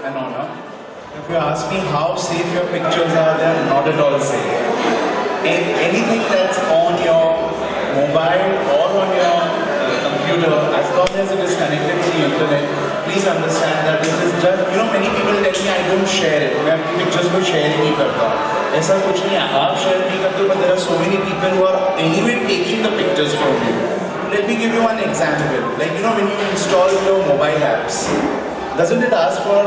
an honor. If you ask me how safe your pictures are, they are not at all safe. Anything that's on your mobile or on your computer, as long as it is connected to the internet, please understand that it is just, many people tell me I don't share it. मैं अपनी pictures को share ही नहीं करता. ऐसा कुछ नहीं है, आप share नहीं करते हो, but there are so many people who are anyway taking the pictures from you. Let me give you one example. Like, when you install your mobile apps, doesn't it ask for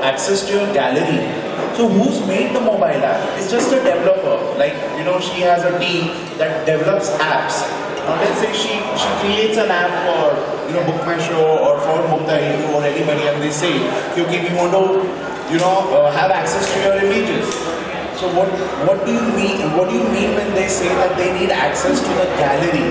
access to your gallery? So who's made the mobile app? It's just a developer. Like, she has a team that develops apps. Now let's say she creates an app for, Book My Show or for Mukta or anybody, and they say, okay, we want to, have access to your images. So what do you mean? What do you mean when they say that they need access to the gallery?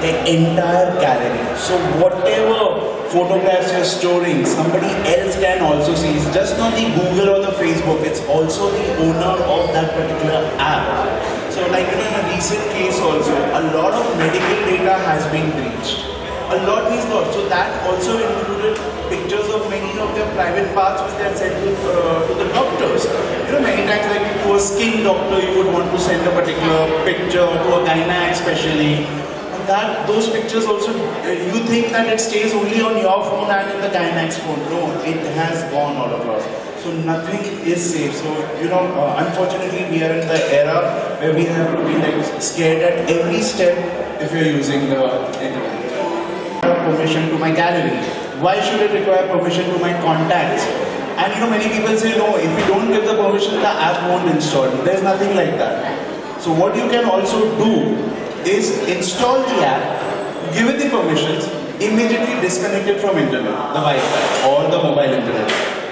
The entire gallery. So whatever photographs you're storing, somebody else can also see. It's just not the Google or the Facebook, it's also the owner of that particular app. So like in a recent case also, a lot of medical data has been breached. A lot means lot. So that also included pictures of many of their private parts which they had sent to the doctors. Many times like to a skin doctor, you would want to send a particular picture to a gynaec especially. That those pictures also, you think that it stays only on your phone and in the gynaec's phone. No, it has gone all across. So nothing is safe. So unfortunately, we are in the era where we have to be scared at every step if you're using the internet. Permission to my gallery. Why should it require permission to my contacts? And many people say no. If you don't give the permission, the app won't install. There's nothing like that. So what you can also do is install the app, give it the permissions, immediately disconnect it from internet, the Wi-Fi or the mobile internet.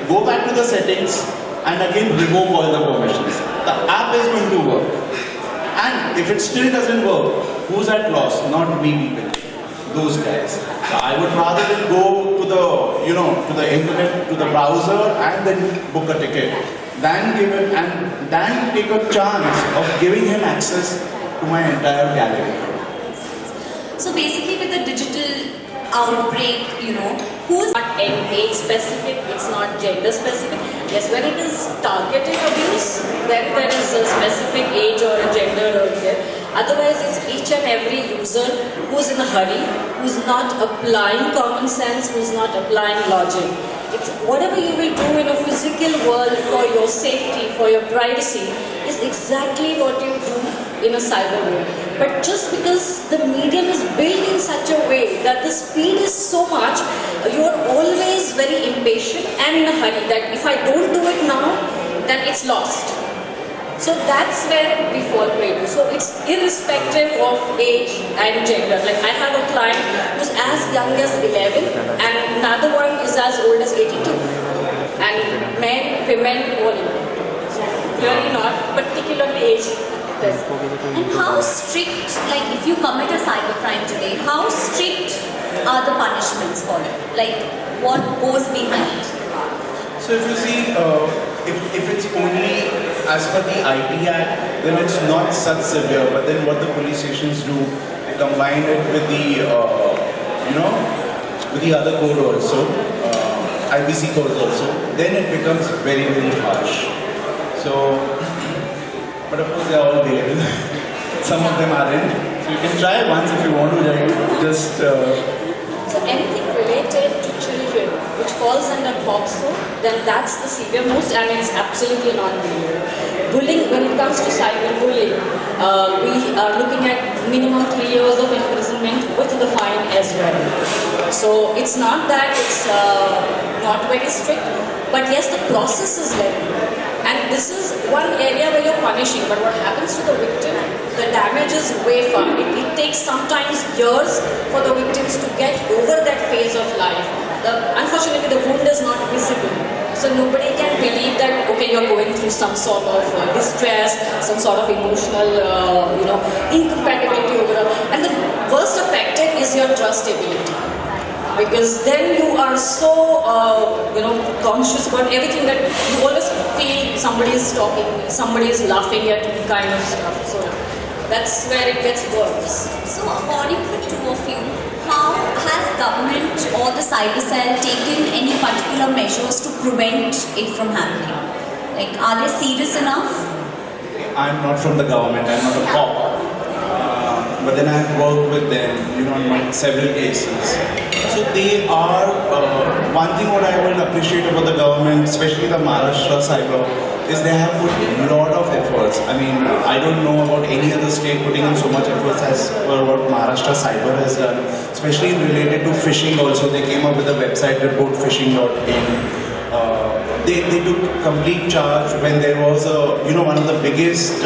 Go back to the settings and again revoke all the permissions. The app is going to work. And if it still doesn't work, who's at loss? Not we people, those guys. So I would rather than go to the, to the internet, to the browser and then book a ticket, than give it and then take a chance of giving him access to my entire gallery. So basically with the digital outbreak, who's not age specific, it's not gender specific. Yes, when it is targeted abuse, then there is a specific age or a gender or there. Otherwise, it's each and every user who's in a hurry, who's not applying common sense, who's not applying logic. It's whatever you will do in a physical world for your safety, for your privacy, is exactly what you do in a cyber world. But just because the medium is built in such a way that the speed is so much, you are always very impatient and in a hurry that if I don't do it now, then it's lost. So that's where we fall prey to. So it's irrespective of age and gender. Like I have a client who's as young as 11 and another one is as old as 82. And men, women, all. So clearly not, particularly age. And how strict, like if you commit a cybercrime today, how strict are the punishments for it? Like what goes behind? So if you see, if it's only as per the IT Act, then it's not such severe. But then what the police stations do, they combine it with the, with the other code also, IPC code also. Then it becomes very, very harsh. So, but of course they are all available. Some of them aren't. So you can try once if you want to. Just. So anything related to children which falls under POXO, then that's the severe most and it's absolutely non-bullying. Bullying, when it comes to cyberbullying, we are looking at minimum 3 years of imprisonment with the fine as well. So it's not that it's not very strict, but yes, the process is lengthy. And this is one area where you're punishing, but what happens to the victim, the damage is way far. It takes sometimes years for the victims to get over that phase of life. Unfortunately, the wound is not visible. So nobody can believe that, okay, you're going through some sort of distress, some sort of emotional, incompatibility overall. And the worst affected is your trustability. Because then you are so, conscious about everything that you always feel somebody is talking, somebody is laughing at you kind of stuff. So that's where it gets worse. So according to the two of you, how has government or the cyber cell taken any particular measures to prevent it from happening? Like, are they serious enough? I'm not from the government, I'm not a cop. But then I've worked with them, in several cases. So they are, one thing what I will appreciate about the government, especially the Maharashtra cyber, is they have put a lot of efforts. I mean, I don't know about any other state putting in so much efforts as what Maharashtra cyber has done, especially related to phishing also. They came up with a website, reportphishing.in. They took complete charge when there was one of the biggest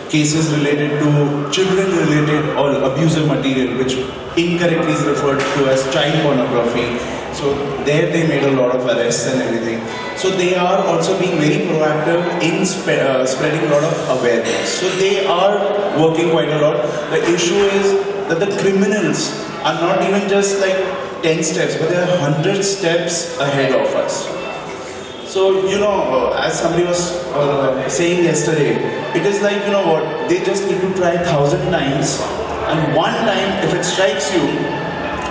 cases related to children-related or abusive material, which incorrectly is referred to as child pornography. So there they made a lot of arrests and everything. So they are also being very proactive in spreading a lot of awareness. So they are working quite a lot. The issue is that the criminals are not even just like 10 steps, but they are 100 steps ahead of us. So, as somebody was saying yesterday, it is like, they just need to try 1,000 times, and one time, if it strikes you,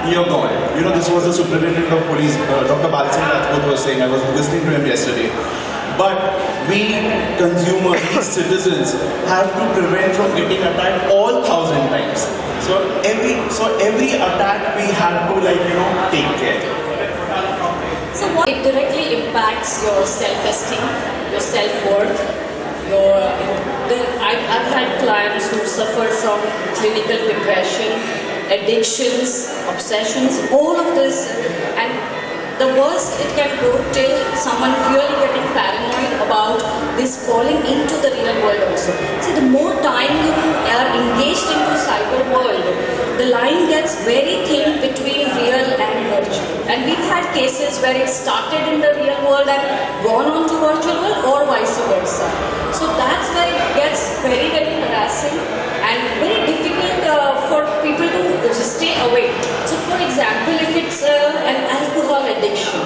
you're gone. This was the superintendent of police, Dr. Balsam Rajput was saying, I was listening to him yesterday. But we consumers, we citizens, have to prevent from getting attacked all 1,000 times. So every attack we have to take care. So what it directly impacts your self-esteem, your self-worth, I've had clients who suffered from clinical depression, addictions, obsessions, all of this, and the worst it can go till someone really getting paranoid about this falling into the real world also. See, the more time you are engaged into cyber world, the line gets very thin between real and virtual. And we've had cases where it started in the real world and gone on to virtual world, or vice versa. So that's where it gets very, very harassing and very difficult for people to stay away. So for example, if it's an alcohol addiction,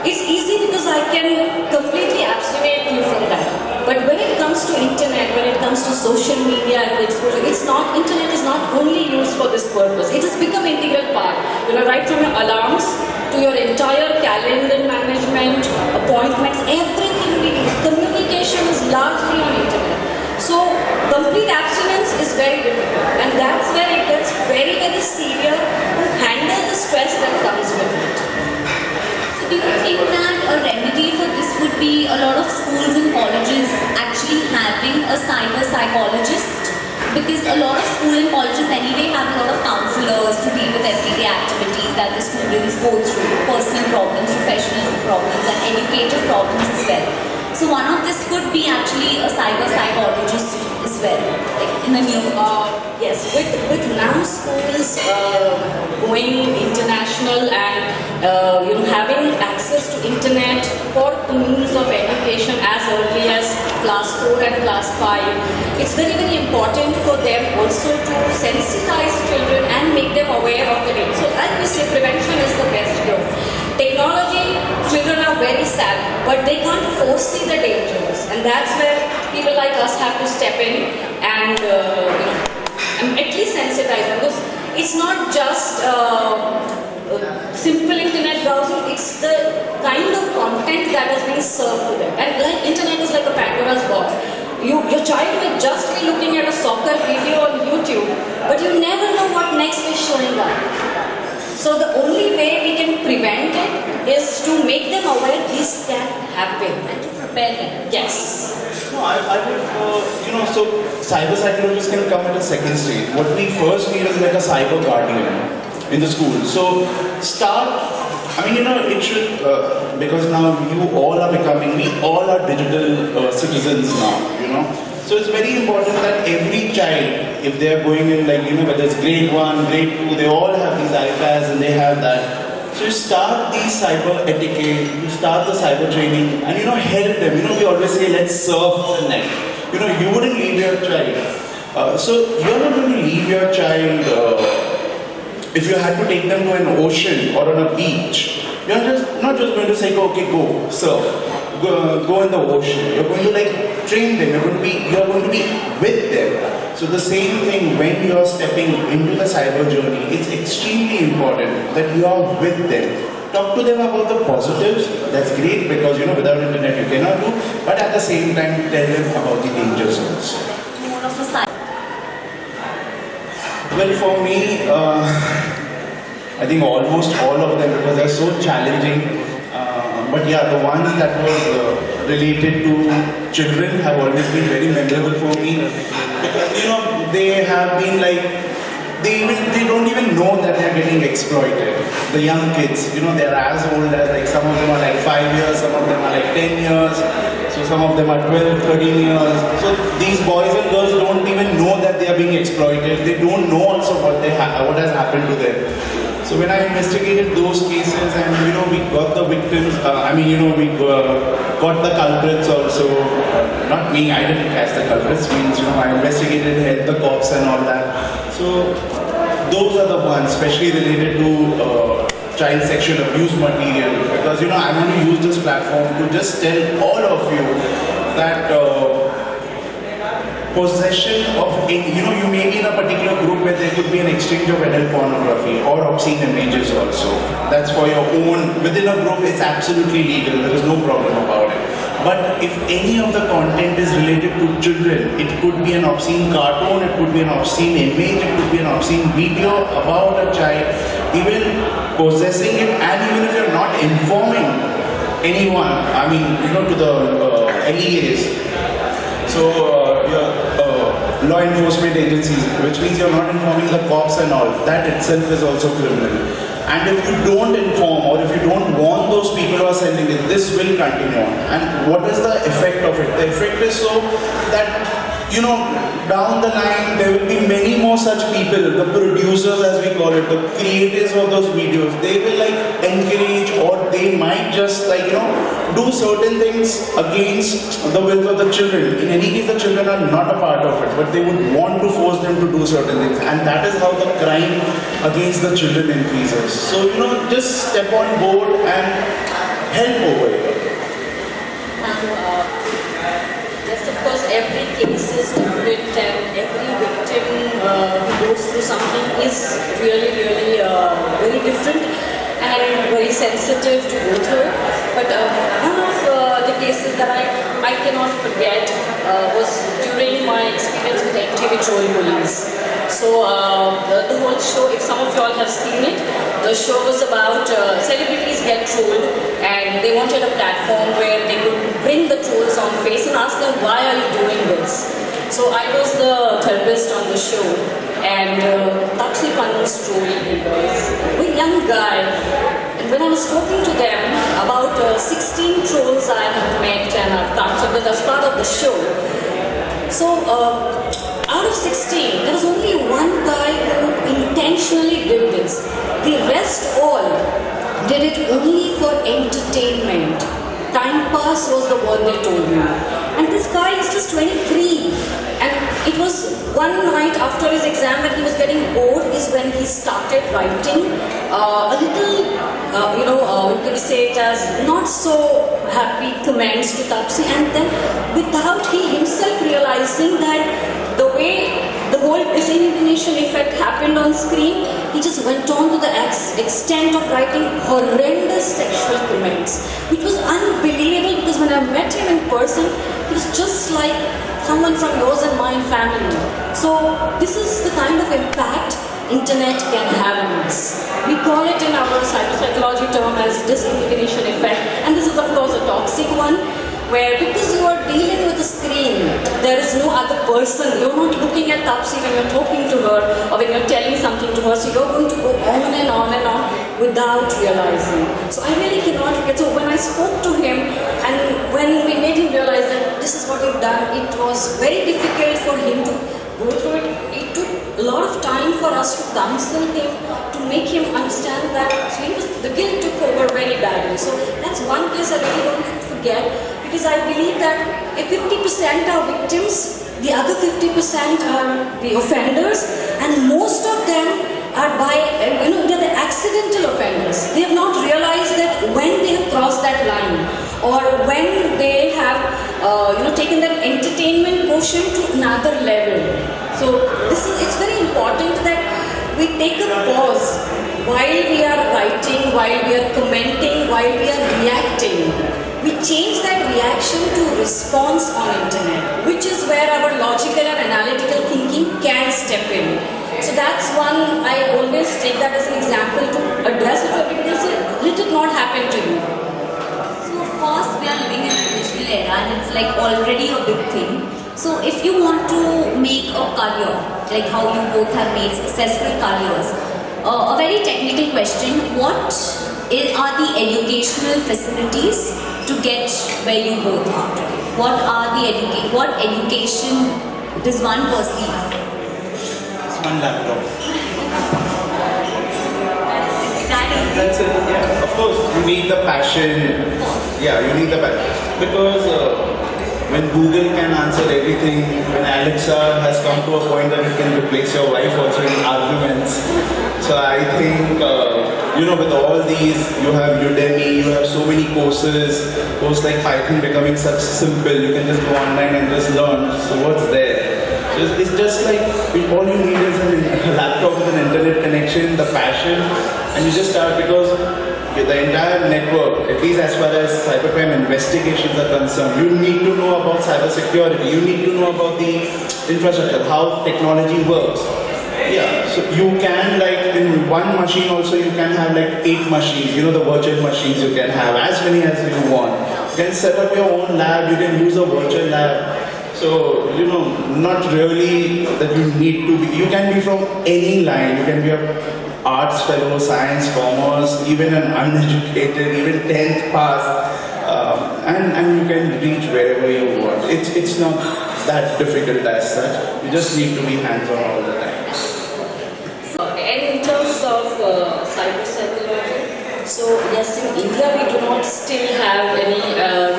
it's easy because I can completely abstinate you from that. But when it comes to internet, when it comes to social media and exposure, internet is not only used for this purpose. It has become an integral part. Right from your alarms to your entire calendar management, appointments, everything we do. Communication is largely on internet. So complete abstinence is very difficult, and that's where it gets very, very severe to handle the stress that comes with it. So do you think that a remedy for this would be a lot of schools and colleges actually having a cyber psychologist? Because a lot of school and colleges anyway have a lot of counselors to deal with everyday activities that the students go through, personal problems, professional problems, and educative problems as well. So one of this could be actually a cyber psychologist as well, like in the near future. Yes, with now schools going international and having access to internet for the means of education as early as class 4 and class 5, it's very, very important for them also to sensitize children and make them aware of the danger. So as we say, prevention is the best cure. Technology, children are very savvy, but they can't foresee the dangers, and that's where people like us have to step in and at least sensitize them, because it's not just simple internet browsing, it's the kind of content that has been served to them. And like internet is like a Pandora's box. Your child will just be looking at a soccer video on YouTube, but you never know what next is showing up. So the only way we can prevent it is to make them aware this can happen and to prepare them. Yes. No, I would, so cyber psychologists can come at a second stage. What we first need is like a cyber guardian in the school. So it should, because now we all are digital citizens now, So it's very important that every child, if they are going in whether it's grade 1, grade 2, they all have these iPads and they have that. So you start the cyber etiquette, you start the cyber training, and help them. We always say, let's surf the net. You wouldn't leave your child. So you're not going to leave your child if you had to take them to an ocean or on a beach. You're not just going to say, okay, go surf, go in the ocean. You're going to train them. You're going to be with them. So the same thing when you're stepping into the cyber journey, it's extremely important that you are with them. Talk to them about the positives. That's great because without internet you cannot do. But at the same time, tell them about the dangers also. More of a side. Well, for me, I think almost all of them because they're so challenging. But yeah, the ones that were related to children have always been very memorable for me because they have been like they don't even know that they're getting exploited. The young kids, they're as old as like some of them are like 5 years, some of them are like 10 years, so some of them are 12, 13 years. So these boys and girls don't even know that they are being exploited. They don't know also what has happened to them. So when I investigated those cases and we got the victims, we got the culprits also. Not me, I didn't catch the culprits. Means I investigated, helped the cops and all that. So those are the ones, especially related to child sexual abuse material. Because I want to use this platform to just tell all of you that. Possession of, you may be in a particular group where there could be an exchange of adult pornography or obscene images also. That's for your own, within a group it's absolutely legal, there is no problem about it. But if any of the content is related to children, it could be an obscene cartoon, it could be an obscene image, it could be an obscene video about a child, even possessing it, and even if you're not informing anyone, to the LEAs, so law enforcement agencies, which means you're not informing the cops and all, that itself is also criminal. And if you don't inform or if you don't warn those people who are sending it, this will continue on. And what is the effect of it? The effect is so that down the line there will be many more such people, the producers as we call it, the creators of those videos, they will like encourage or they might just do certain things against the will of the children. In any case, the children are not a part of it, but they would want to force them to do certain things, and that is how the crime against the children increases. So just step on board and help over here. Yes, of course, every case is different and every victim who goes through something is really, really very different and very sensitive to go through. But one of the cases that I cannot forget was during my experience with NTV Troll Police. So the whole show, if some of you all have seen it, the show was about celebrities get trolled and they wanted a platform where they could bring the trolls on face and ask them, why are you doing this? So I was the therapist on the show and Tapsi Pannu's troll was a very young guy. And when I was talking to them about 16 trolls I have met and I've captured as part of the show. So out of 16, there was only one guy who intentionally did this. The rest all did it only for entertainment. Time pass was the word they told me. And this guy is just 23. And it was one night after his exam when he was getting bored is when he started writing a little, you can say it as not so happy comments to Tapsi. And then without he himself realizing that the way the whole disinhibition effect happened on screen, he just went on to the extent of writing horrendous sexual comments, which was unbelievable because when I met him in person, he was just like someone from yours and mine family. So this is the kind of impact internet can have on us. We call it in our psychology term as disinhibition effect, and this is of course a toxic one, where because you are dealing with a screen, there is no other person. You're not looking at Tapsi when you're talking to her or when you're telling something to her, so you're going to go on and on and on without realizing. So I really cannot forget. So when I spoke to him and when we made him realize that this is what you've done, it was very difficult for him to go through it. It took a lot of time for us to counsel him, to make him understand that the guilt took over very badly. So that's one case I really don't forget. Because I believe that if 50% are victims, the other 50% are the offenders, and most of them are they're the accidental offenders. They have not realized that when they have crossed that line, or when they have taken that entertainment quotient to another level. So it's very important that we take a pause while we are writing, while we are commenting, while we are reacting. We change that reaction to response on internet, which is where our logical and analytical thinking can step in. So that's one, I always take that as an example to address it, because let it not happen to you. So of course we are living in a digital era and it's like already a big thing. So if you want to make a career, like how you both have made successful careers, a very technical question, what are the educational facilities to get where you both are today? What education does one perceive? It's one laptop. That's That's it. Yeah. Of course, you need the passion. Yeah, you need the passion because when Google can answer everything, when Alexa has come to a point that it can replace your wife also in arguments. So I think with all these, you have Udemy, you have so many courses like Python becoming such simple. You can just go online and just learn. So what's there? So it's just like all you need is a laptop with an internet connection, the passion, and you just start because the entire network, at least as far as cybercrime investigations are concerned, you need to know about cybersecurity, you need to know about the infrastructure, how technology works. Yeah, so you can like in one machine also you can have like 8 machines, the virtual machines you can have, as many as you want. You can set up your own lab, you can use a virtual lab. So, not really that you need to be, you can be from any line, you can be a arts fellow, science, commerce, even an uneducated, even 10th pass, and you can reach wherever you want. It's not that difficult as such, you just need to be hands-on all the time. And in terms of cyber psychology, so yes, in India we do not still have any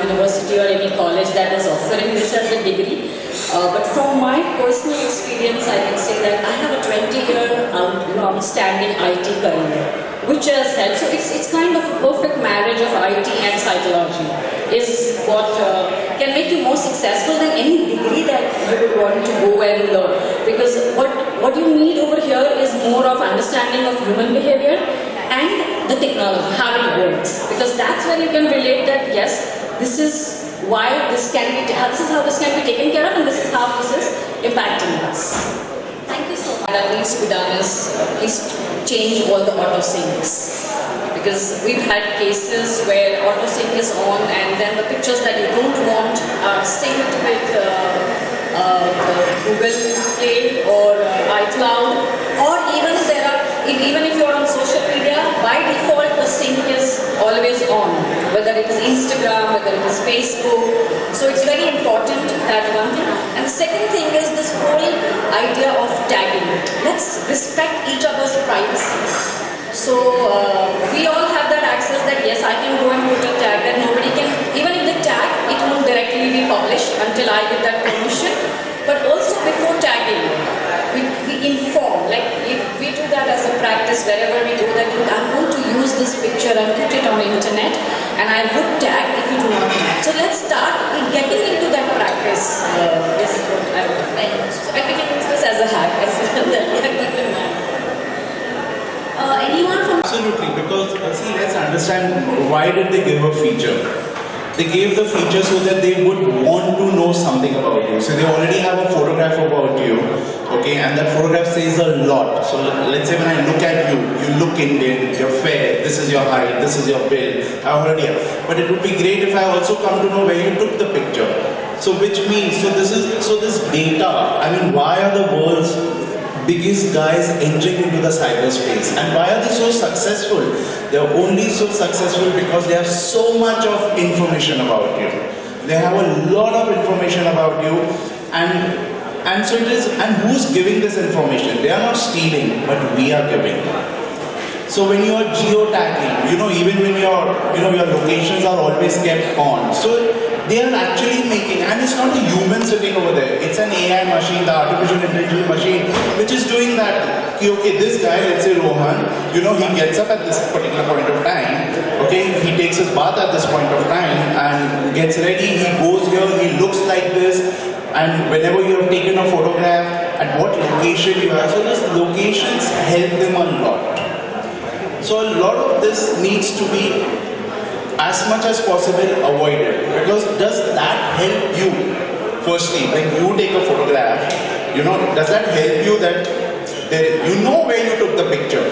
university or any college that is offering this as a degree. But from my personal experience, I can say that I have a 20-year long-standing IT career, which has helped. So it's kind of a perfect marriage of IT and psychology is what can make you more successful than any degree that you would want to go and learn. Because what you need over here is more of understanding of human behavior and the technology, how it works. Because that's when you can relate that, yes, this is why this can be, this is how this can be taken care of, and this is how this is impacting us. Thank you so much. That needs to be done is please change all the auto syncs, because we've had cases where auto sync is on and then the pictures that you don't want are synced with Google Play or iCloud, or even if you're on social media, by default the sync is always on, whether it is Instagram, whether it is Facebook. So it's very important, that one thing. And the second thing is this whole idea of tagging. Let's respect each other's privacy. So we all have that access that yes, I can go and put a tag that nobody can, even if the tag, it won't directly be published until I get that permission. But also before tagging, we inform, like if we do that as a practice wherever we go, that I'm going to use this picture and put it on the internet, and I would tag if you do not know. So let's start getting into that practice. Yes, I would. So I can use this as a hack, as Anyone from Absolutely, because see, let's understand why did they give a feature. They gave the feature so that they would want to know something about you. So they already have a photograph about you, okay, and that photograph says a lot. So let's say when I look at you, you look Indian, you're fair, this is your height, this is your build, I already have. But it would be great if I also come to know where you took the picture. So which means, this data, I mean, why are the world's biggest guys entering into the cyberspace, and why are they so successful? They are only so successful because they have so much of information about you. They have a lot of information about you, and so it is. And who's giving this information? They are not stealing, but we are giving. So when you are geotagging, even when your locations are always kept on. So they are actually making, and it's not a human sitting over there, it's an AI machine, the artificial intelligence machine, which is doing that. Okay, this guy, let's say Rohan, he gets up at this particular point of time, Okay, he takes his bath at this point of time and gets ready. He goes here, he looks like this, and whenever you have taken a photograph, at what location you are. So these locations help them a lot. So a lot of this needs to be as much as possible avoided, because does that help you? Firstly, when you take a photograph, does that help you that you know where you took the picture?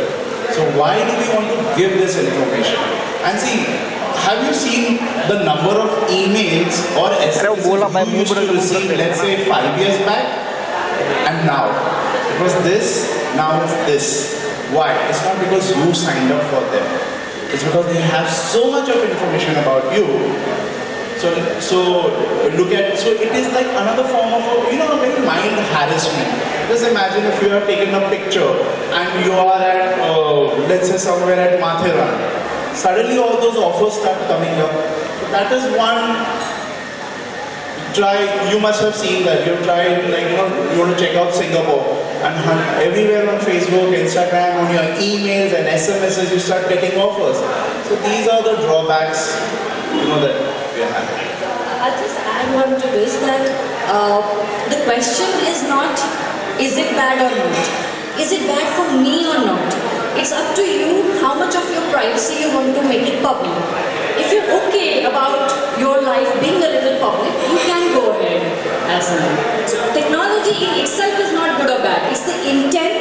So why do we want to give this information? And see, have you seen the number of emails or SMSs you used to receive, let's say 5 years back, and now? It was this, now it's this. Why? It's not because you signed up for them. It's because they have so much of information about you. So it is like another form of a very mild harassment. Just imagine if you have taken a picture and you are at, let's say somewhere at Mathiran. Suddenly all those offers start coming up. So that is one try. You must have seen that. You tried, you want to check out Singapore, and everywhere on Facebook, Instagram, on your emails and SMSs, you start getting offers. So these are the drawbacks, that we have. I'll just add one to this, that the question is not, is it bad or not? Is it bad for me or not? It's up to you how much of your privacy you want to make it public. If you're okay about your life being a little public, you can go ahead as well. Technology in itself is not good or bad. It's the intent